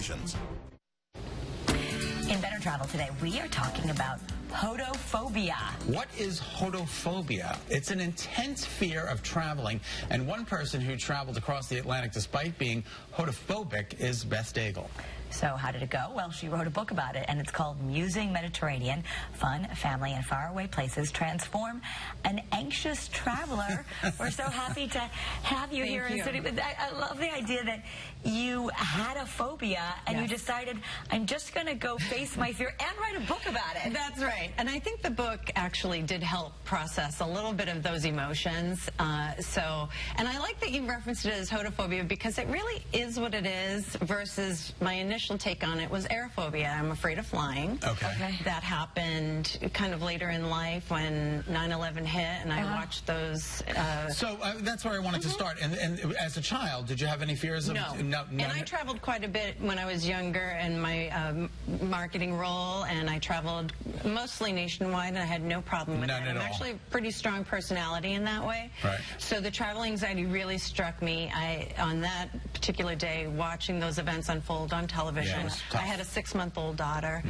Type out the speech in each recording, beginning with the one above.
situations. In Better Travel today, we are talking about hodophobia. What is hodophobia? It's an intense fear of traveling, and one person who traveled across the Atlantic despite being hodophobic is Beth Daigle. So how did it go? Well, she wrote a book about it, and it's called Musing Mediterranean, Fun, Family, and Faraway Places Transform an Anxious Traveler. We're so happy to have you here in the studio. I love the idea that you had a phobia, and you decided, I'm just going to go face my fear and write a book about it. That's right. And I think the book actually did help process a little bit of those emotions. And I like that you referenced it as hodophobia because it really is what it is versus my initial take on it was aerophobia. I'm afraid of flying. Okay. That happened kind of later in life when 9/11 hit, and I watched those. So that's where I wanted to start. And as a child, did you have any fears of... No. And I traveled quite a bit when I was younger in my marketing role, and I traveled mostly nationwide, and I had no problem with None that. at I'm all. actually a pretty strong personality in that way. Right. So the travel anxiety really struck me. On that particular day, watching those events unfold on television, I had a 6-month-old daughter,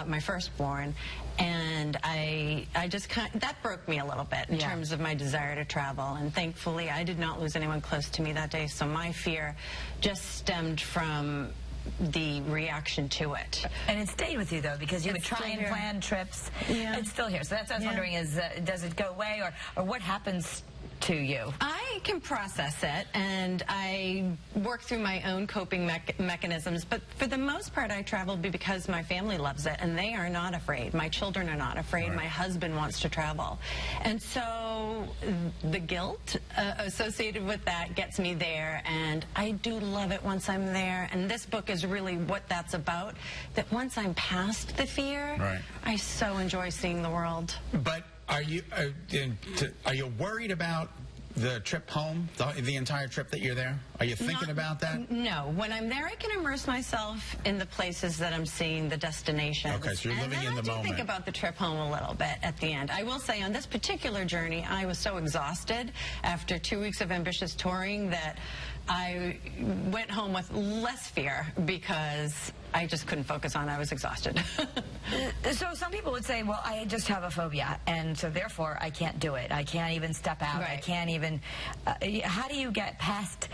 my firstborn, and I just that broke me a little bit in terms of my desire to travel. And thankfully, I did not lose anyone close to me that day, so my fear just stemmed from the reaction to it. And it stayed with you, though, because you would try and plan trips. Yeah. It's still here. So that's what I was wondering is, does it go away, or what happens to you? I can process it, and I work through my own coping mechanisms, but for the most part I travel because my family loves it, and they are not afraid. My children are not afraid. My husband wants to travel. And so the guilt associated with that gets me there, and I do love it once I'm there, and this book is really what that's about, that once I'm past the fear, I so enjoy seeing the world. But are you worried about the trip home, the entire trip that you're there? Are you thinking about that? No. When I'm there, I can immerse myself in the places that I'm seeing, the destinations. Okay, so you're living in the moment. I do think about the trip home a little bit at the end. I will say on this particular journey, I was so exhausted after 2 weeks of ambitious touring that I went home with less fear because I just couldn't focus on it. I was exhausted. So some people would say, well, I just have a phobia, and so therefore I can't do it. I can't even step out. I can't even... how do you get past...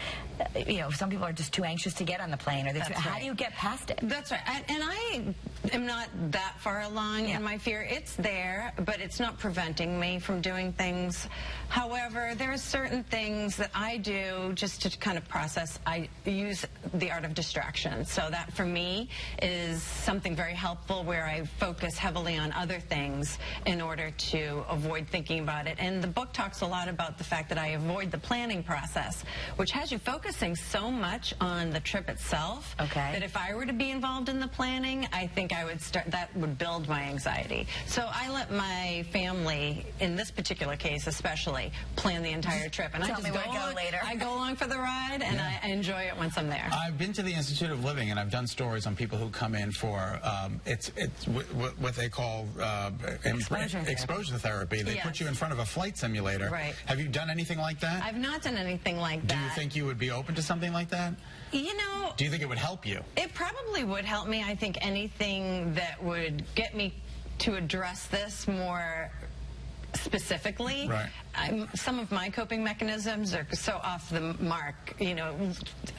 some people are just too anxious to get on the plane. Or how do you get past it? That's right. And I am not that far along in my fear. It's there, but it's not preventing me from doing things. However, there are certain things that I do just to kind of process. I use the art of distraction. So that, for me, is something very helpful where I focus heavily on other things in order to avoid thinking about it. And the book talks a lot about the fact that I avoid the planning process, which has you focusing so much on the trip itself that if I were to be involved in the planning, I think I would that would build my anxiety. So I let my family, in this particular case especially, plan the entire trip. And I just go along, I go along for the ride, and I enjoy it once I'm there. I've been to the Institute of Living, and I've done stories on people who come in for it's what they call exposure therapy. They put you in front of a flight simulator. Right. Have you done anything like that? I've not done anything like that. Do you think you would be open to something like that? You know... Do you think it would help you? It probably would help me. I think anything that would get me to address this more specifically. Some of my coping mechanisms are so off the mark.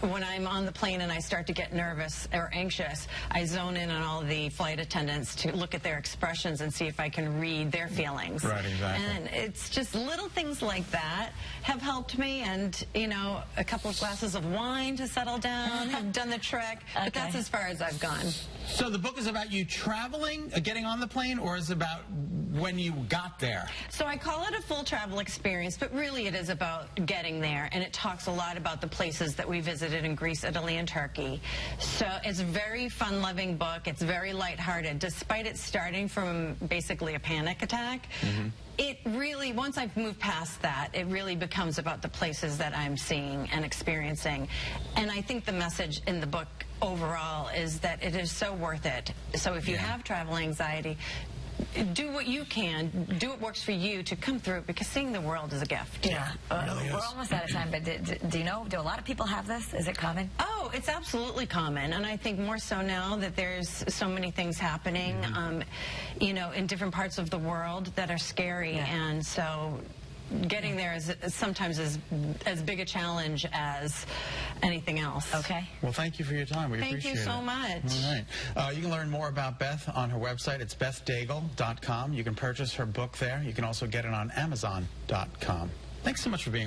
When I'm on the plane and I start to get nervous or anxious, I zone in on all the flight attendants to look at their expressions and see if I can read their feelings. Right, exactly. And it's just little things like that have helped me, and a couple of glasses of wine to settle down have done the trick, but that's as far as I've gone. So the book is about you traveling, getting on the plane, or is it about when you got there? So I call it a full travel experience, but really it is about getting there, and it talks a lot about the places that we visited in Greece, Italy, and Turkey. So it's a very fun-loving book. It's very lighthearted, despite it starting from basically a panic attack. It really, once I've moved past that, it really becomes about the places that I'm seeing and experiencing. And I think the message in the book overall is that it is so worth it. So if you have travel anxiety, do what you can, do what works for you to come through, because seeing the world is a gift. Yeah. We're almost out of time, but do you know, do a lot of people have this? Is it common? Oh, it's absolutely common, and I think more so now that there's so many things happening, you know, in different parts of the world that are scary, and so getting there is sometimes as big a challenge as anything else. Okay. Well, thank you for your time. We appreciate it. Thank you so much. All right. You can learn more about Beth on her website. It's bethdaigle.com. You can purchase her book there. You can also get it on Amazon.com. Thanks so much for being